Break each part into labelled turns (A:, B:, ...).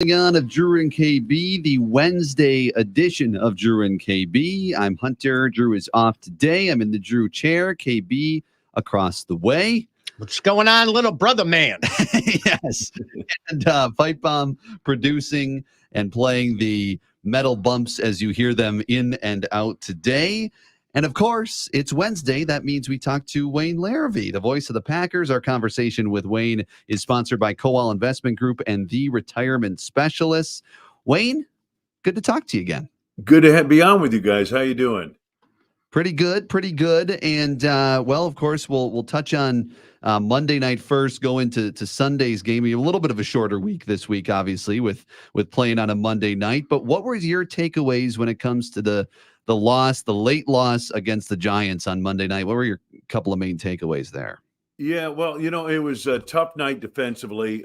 A: On of Drew and KB, the Wednesday edition of Drew and KB. I'm Hunter. Drew is off today. I'm in the Drew chair. KB across the way.
B: What's going on, little brother man?
A: Yes. And Fight Bomb producing and playing the metal bumps as you hear them in and out today. And of course, it's Wednesday. That means we talk to Wayne Larrivee, the voice of the Packers. Our conversation with Wayne is sponsored by Coal Investment Group and the Retirement Specialists. Wayne, good to talk to you again.
C: Good to be on with you guys. How you doing?
A: Pretty good. And, well, of course, we'll touch on Monday night first, go into Sunday's game. A little bit of a shorter week this week, obviously, with playing on a Monday night. But what were your takeaways when it comes to the late loss against the Giants on Monday night? What were your couple of main takeaways there?
C: Yeah, well, it was a tough night defensively,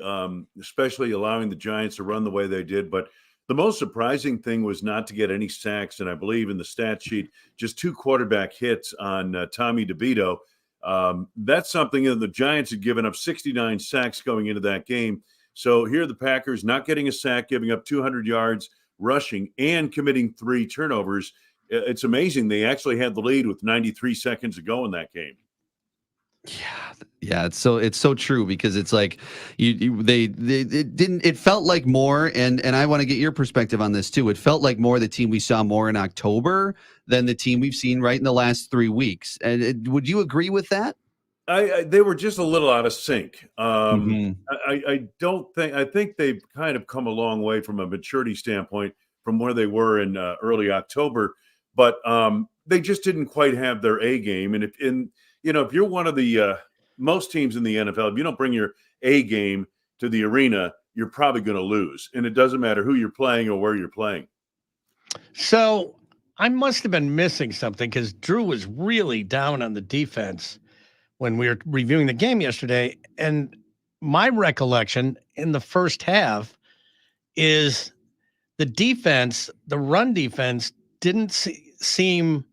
C: especially allowing the Giants to run the way they did. But the most surprising thing was not to get any sacks. And I believe in the stat sheet, just 2 quarterback hits on Tommy DeVito. That's something that the Giants had given up 69 sacks going into that game. So here are the Packers not getting a sack, giving up 200 yards rushing and committing 3 turnovers. It's amazing. They actually had the lead with 93 seconds to go in that game.
A: Yeah. It's so true because it's like it felt like more. And I want to get your perspective on this too. It felt like more the team we saw more in October than the team we've seen right in the last 3 weeks. And would you agree with that?
C: They were just a little out of sync.
A: Mm-hmm.
C: I think they've kind of come a long way from a maturity standpoint from where they were in early October. But they just didn't quite have their A game. And if you're one of the most teams in the NFL, if you don't bring your A game to the arena, you're probably going to lose. And it doesn't matter who you're playing or where you're playing.
B: So I must have been missing something because Drew was really down on the defense when we were reviewing the game yesterday. And my recollection in the first half is the defense, the run defense, didn't seem,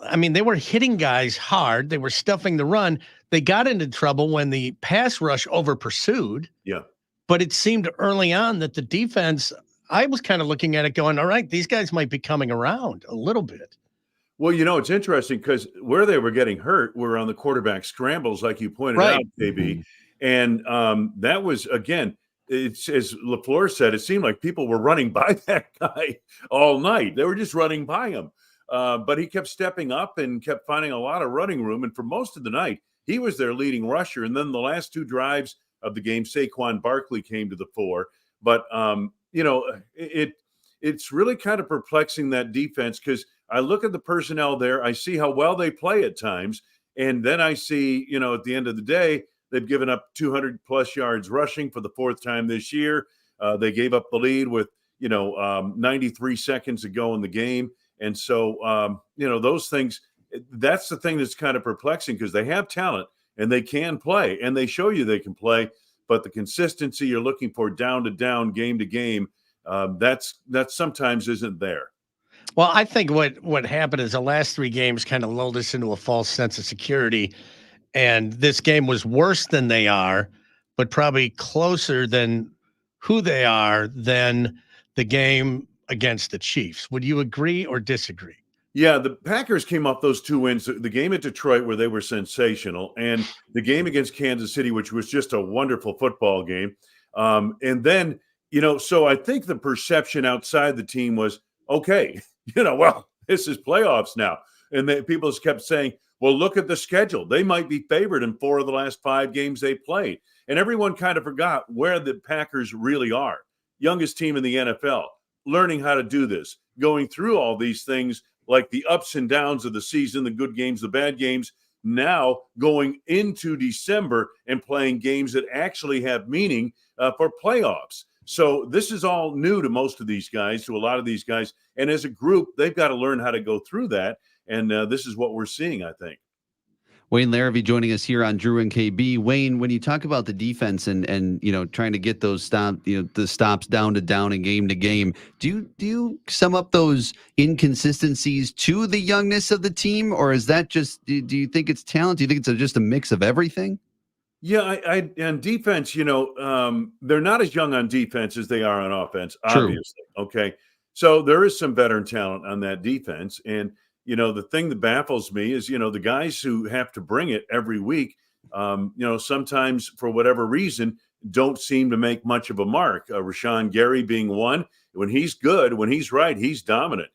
B: I mean, they were hitting guys hard. They were stuffing the run. They got into trouble when the pass rush over pursued.
C: Yeah.
B: But it seemed early on that the defense, I was kind of looking at it going, all right, these guys might be coming around a little bit.
C: Well, it's interesting because where they were getting hurt were on the quarterback scrambles, like you pointed out, KB. And that was, again, it's as LaFleur said, it seemed like people were running by that guy all night. They were just running by him. But he kept stepping up and kept finding a lot of running room. And for most of the night, he was their leading rusher. And then the last 2 drives of the game, Saquon Barkley came to the fore. But, it's really kind of perplexing, that defense, because I look at the personnel there. I see how well they play at times. And then I see, at the end of the day, they've given up 200-plus yards rushing for the 4th time this year. They gave up the lead with, 93 seconds to go in the game. And so, those things, that's the thing that's kind of perplexing because they have talent and they can play and they show you they can play. But the consistency you're looking for down to down, game to game, that sometimes isn't there.
B: Well, I think what happened is the last 3 games kind of lulled us into a false sense of security. And this game was worse than they are, but probably closer than who they are than the game against the Chiefs. Would you agree or disagree?
C: Yeah, the Packers came off those 2 wins, the game at Detroit where they were sensational, and the game against Kansas City, which was just a wonderful football game. And then, so I think the perception outside the team was, okay, well, this is playoffs now. And people kept saying, well, look at the schedule. They might be favored in 4 of the last 5 games they played. And everyone kind of forgot where the Packers really are. Youngest team in the NFL, learning how to do this, going through all these things like the ups and downs of the season, the good games, the bad games, now going into December and playing games that actually have meaning for playoffs. So this is all new to most of these guys, to a lot of these guys. And as a group, they've got to learn how to go through that. And this is what we're seeing, I think.
A: Wayne Larrivee joining us here on Drew and KB. Wayne, when you talk about the defense and trying to get those the stops down to down and game to game, do you sum up those inconsistencies to the youngness of the team, or is that just do you think it's talent? Do you think it's just a mix of everything?
C: Yeah, on defense, they're not as young on defense as they are on offense,
A: True.
C: obviously. Okay. So there is some veteran talent on that defense. And, the thing that baffles me is, the guys who have to bring it every week, sometimes for whatever reason, don't seem to make much of a mark. Rashawn Gary being one. When he's good, when he's right, he's dominant.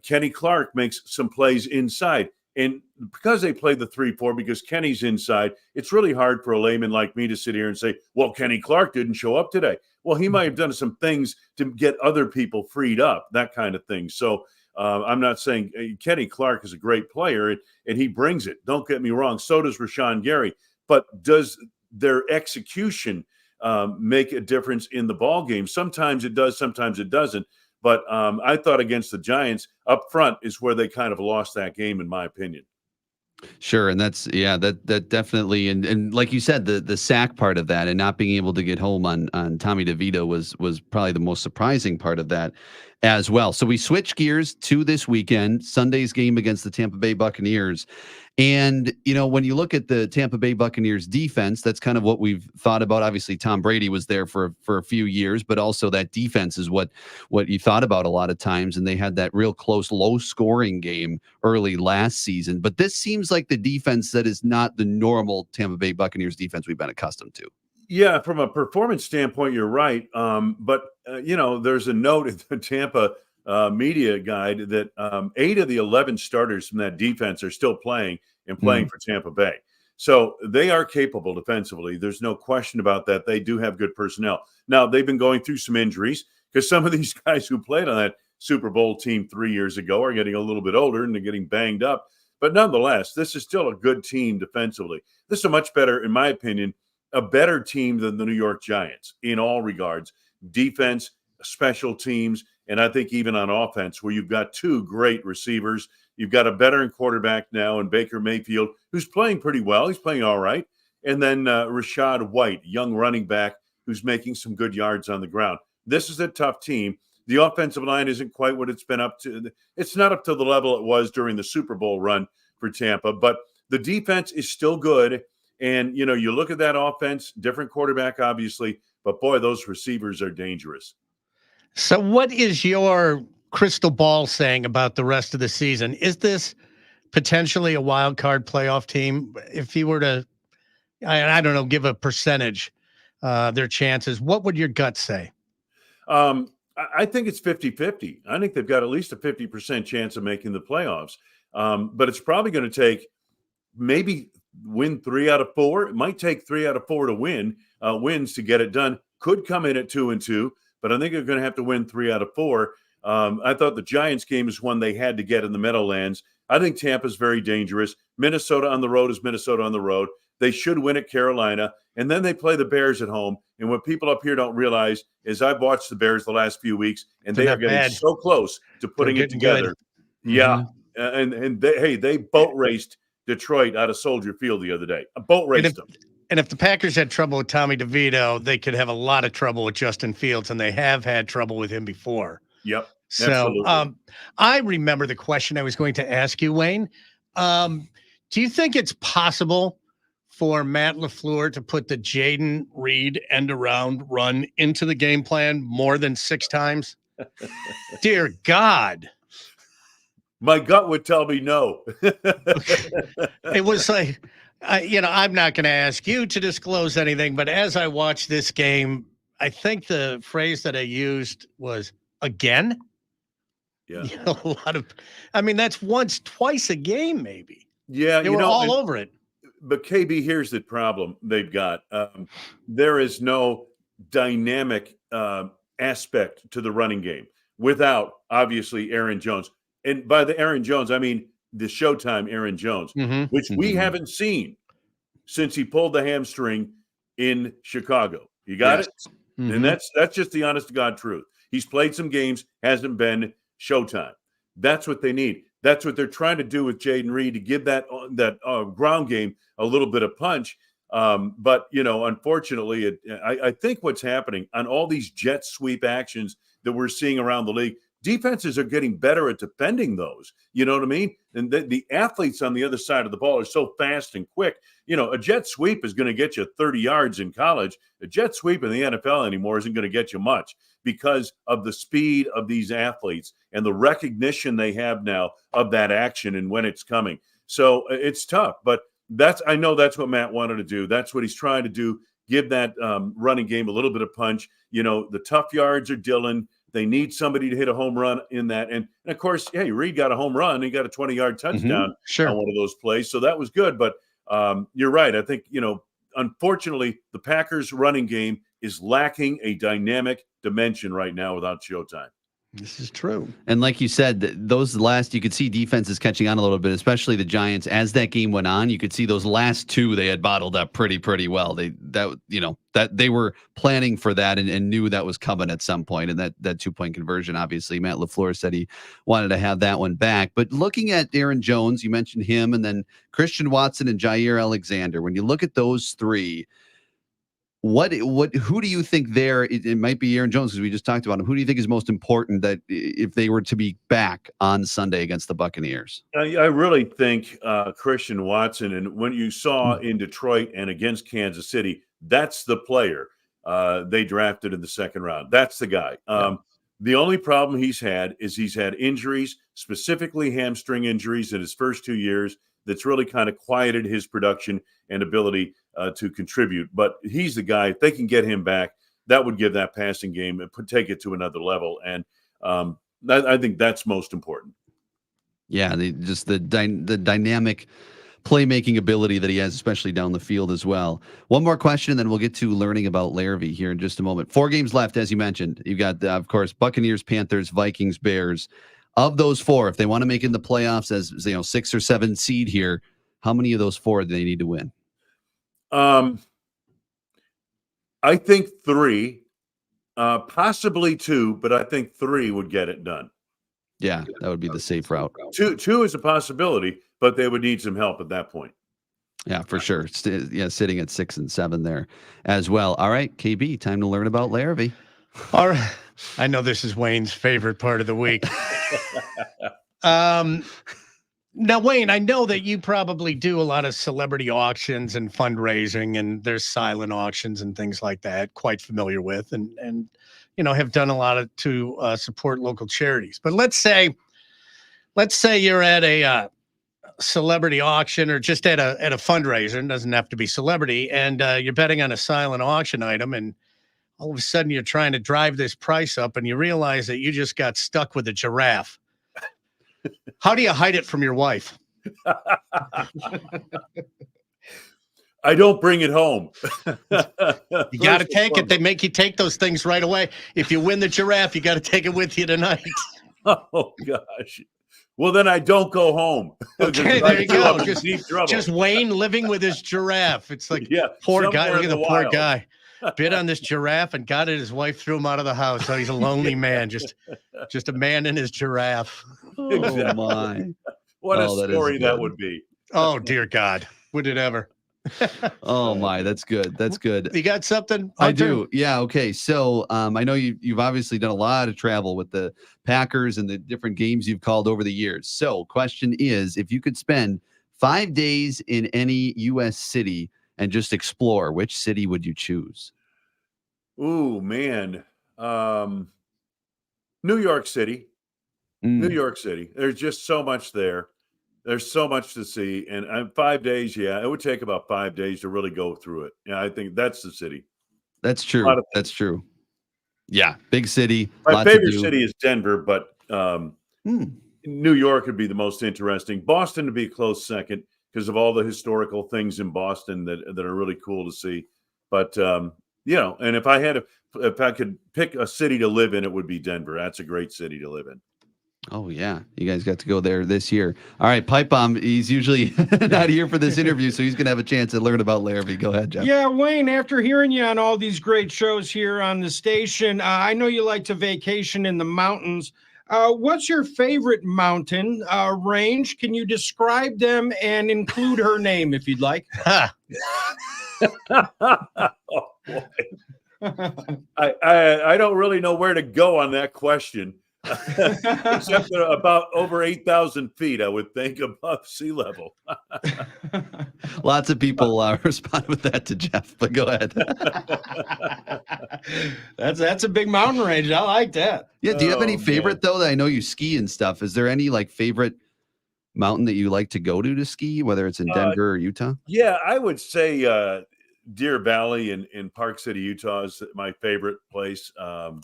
C: Kenny Clark makes some plays inside. And because they play the 3-4, because Kenny's inside, it's really hard for a layman like me to sit here and say, well, Kenny Clark didn't show up today. Well, he might have done some things to get other people freed up, that kind of thing. So I'm not saying Kenny Clark is a great player, and he brings it. Don't get me wrong. So does Rashawn Gary. But does their execution make a difference in the ball game? Sometimes it does, sometimes it doesn't. But I thought against the Giants up front is where they kind of lost that game, in my opinion.
A: Sure, and that definitely, and like you said, the sack part of that and not being able to get home on Tommy DeVito was probably the most surprising part of that as well. So we switch gears to this weekend, Sunday's game against the Tampa Bay Buccaneers. And, when you look at the Tampa Bay Buccaneers defense, that's kind of what we've thought about. Obviously, Tom Brady was there for a few years, but also that defense is what you thought about a lot of times. And they had that real close, low scoring game early last season. But this seems like the defense that is not the normal Tampa Bay Buccaneers defense we've been accustomed to.
C: Yeah, from a performance standpoint, you're right. But there's a note in the Tampa media guide that 8 of the 11 starters from that defense are still playing and playing for Tampa Bay. So they are capable defensively. There's no question about that. They do have good personnel. Now, they've been going through some injuries because some of these guys who played on that Super Bowl team 3 years ago are getting a little bit older and they're getting banged up. But nonetheless, this is still a good team defensively. This is a much better, in my opinion, a better team than the New York Giants in all regards, defense, special teams, and I think even on offense, where you've got 2 great receivers. You've got a veteran quarterback now in Baker Mayfield, who's playing pretty well. He's playing all right. And then Rashad White, young running back, who's making some good yards on the ground. This is a tough team. The offensive line isn't quite what it's been up to. It's not up to the level it was during the Super Bowl run for Tampa, but the defense is still good. And, you look at that offense, different quarterback, obviously, but boy, those receivers are dangerous.
B: So what is your crystal ball saying about the rest of the season? Is this potentially a wild card playoff team? If you were to, I don't know, give a percentage, their chances, what would your gut say?
C: I think it's 50-50. I think they've got at least a 50% chance of making the playoffs. But it's probably going to take maybe win 3 out of 4. It might take 3 out of 4 to wins to get it done. Could come in at 2-2, but I think they're going to have to win 3 out of 4. I thought the Giants game is one they had to get in the Meadowlands. I think Tampa's very dangerous. Minnesota on the road is Minnesota on the road. They should win at Carolina, and then they play the Bears at home. And what people up here don't realize is I've watched the Bears the last few weeks, and they are getting so close to putting it together. Yeah, and they boat raced Detroit out of Soldier Field the other day. A boat raced them.
B: And if the Packers had trouble with Tommy DeVito, they could have a lot of trouble with Justin Fields, and they have had trouble with him before.
C: Yep.
B: So I remember the question I was going to ask you, Wayne. Do you think it's possible for Matt LaFleur to put the Jaden Reed end-around run into the game plan more than 6 times? Dear God.
C: My gut would tell me no.
B: It was like, I'm not going to ask you to disclose anything, but as I watched this game, I think the phrase that I used was again.
C: Yeah.
B: That's once, twice a game, maybe.
C: Yeah.
B: They were all over it.
C: But KB, here's the problem they've got. There is no dynamic aspect to the running game without, obviously, Aaron Jones. And by the Aaron Jones, I mean the Showtime Aaron Jones, which we haven't seen since he pulled the hamstring in Chicago. You got it? And that's just the honest to God truth. He's played some games, hasn't been Showtime. That's what they need. That's what they're trying to do with Jaden Reed to give that ground game a little bit of punch. But, unfortunately, I think what's happening on all these jet sweep actions that we're seeing around the league, defenses are getting better at defending those. You know what I mean? And the athletes on the other side of the ball are so fast and quick. A jet sweep is going to get you 30 yards in college. A jet sweep in the NFL anymore isn't going to get you much because of the speed of these athletes and the recognition they have now of that action and when it's coming. So it's tough, but I know that's what Matt wanted to do. That's what he's trying to do. Give that running game a little bit of punch. The tough yards are Dillon. They need somebody to hit a home run in that. And of course, hey, Reed got a home run. He got a 20-yard touchdown on one of those plays. So that was good. But you're right. I think, unfortunately, the Packers running game is lacking a dynamic dimension right now without Showtime.
B: This is true.
A: And like you said, those last, you could see defenses catching on a little bit, especially the Giants. As that game went on, you could see those last two they had bottled up pretty well. That they were planning for that and knew that was coming at some point. And that 2-point conversion, obviously, Matt LaFleur said he wanted to have that one back. But looking at Aaron Jones, you mentioned him, and then Christian Watson and Jair Alexander. When you look at those three, who do you think there? It might be Aaron Jones because we just talked about him. Who do you think is most important that if they were to be back on Sunday against the Buccaneers?
C: I really think Christian Watson, and when you saw in Detroit and against Kansas City, that's the player they drafted in the second round. That's the guy. The only problem he's had is he's had injuries, specifically hamstring injuries in his first 2 years. That's really kind of quieted his production and ability to contribute. But he's the guy. If they can get him back, that would give that passing game and take it to another level. And I think that's most important.
A: Yeah, the dynamic playmaking ability that he has, especially down the field as well. One more question, and then we'll get to learning about Larrivee here in just a moment. 4 games left, as you mentioned. You've got, of course, Buccaneers, Panthers, Vikings, Bears. Of those 4, if they want to make it in the playoffs as 6 or 7 seed here, how many of those 4 do they need to win?
C: I think 3, possibly 2, but I think 3 would get it done.
A: Yeah, that would be the safe route.
C: 2 is a possibility, but they would need some help at that point.
A: Yeah, for sure. Sitting at 6 and 7 there as well. All right, KB, time to learn about Larrivee.
B: All right. I know this is Wayne's favorite part of the week. Now, Wayne, I know that you probably do a lot of celebrity auctions and fundraising, and there's silent auctions and things like that. Quite familiar with, and have done a lot to support local charities. But let's say you're at a celebrity auction or just at a fundraiser. It doesn't have to be celebrity, and you're betting on a silent auction item, and all of a sudden you're trying to drive this price up, and you realize that you just got stuck with a giraffe. How do you hide it from your wife?
C: I don't bring it home.
B: You got to take it. They make you take those things right away. If you win the giraffe, you got to take it with you tonight.
C: Oh, gosh. Well, then I don't go home.
B: Okay, there you go. Just Wayne living with his giraffe. It's like, poor guy. Look at the poor guy. Bid on this giraffe and got it. His wife threw him out of the house. So he's a lonely man, just a man and his giraffe.
C: Exactly.
A: Oh my!
C: What a story that would be.
B: Oh dear God, would it ever?
A: Oh my, that's good. That's good.
B: You got something?
A: I do. Yeah. Okay. So I know you've obviously done a lot of travel with the Packers and the different games you've called over the years. So question is, if you could spend 5 days in any U.S. city and just explore, which city would you choose?
C: Ooh, man. New York City. New York City. There's just so much there. There's so much to see. And 5 days, it would take about 5 days to really go through it. Yeah, I think that's the city.
A: That's true. That's true. Yeah, big city.
C: My favorite city is Denver, but New York would be the most interesting. Boston would be a close second because of all the historical things in Boston that are really cool to see. But and if I could pick a city to live in, it would be Denver. That's a great city to live in.
A: Oh, yeah. You guys got to go there this year. All right, Pipe Bomb, he's usually not here for this interview, so he's going to have a chance to learn about Larrivee. Go ahead, Jeff.
D: Yeah, Wayne, after hearing you on all these great shows here on the station, I know you like to vacation in the mountains. What's your favorite mountain range? Can you describe them and include her name if you'd like?
C: Oh, boy. I don't really know where to go on that question. Except about over 8,000 feet, I would think, above sea level.
A: Lots of people respond with that to Jeff, but go ahead.
D: That's a big mountain range. I like that.
A: Yeah. Do you have any
C: Oh,
A: favorite
C: man.
A: though? That I know you ski and stuff. Is there any like favorite mountain that you like to go to ski, whether it's in Denver or Utah?
C: Yeah, I would say Deer Valley in Park City, Utah is my favorite place.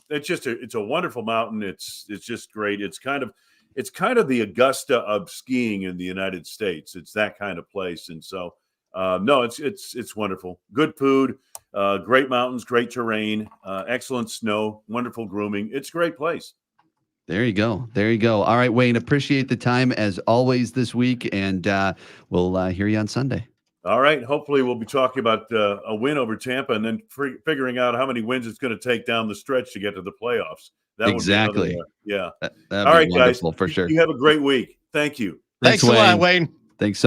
C: It's a wonderful mountain. It's just great. It's kind of the Augusta of skiing in the United States. It's that kind of place, and so no, it's wonderful. Good food, great mountains, great terrain, excellent snow, wonderful grooming. It's a great place.
A: There you go. There you go. All right, Wayne, appreciate the time as always this week, and we'll hear you on Sunday.
C: All right. Hopefully, we'll be talking about a win over Tampa, and then figuring out how many wins it's going to take down the stretch to get to the playoffs. That
A: Exactly.
C: would be another, yeah.
A: That'd
C: All
A: be
C: right, guys.
A: wonderful for sure.
C: You have a great week. Thank you.
B: Thanks a lot, Wayne.
A: Thanks so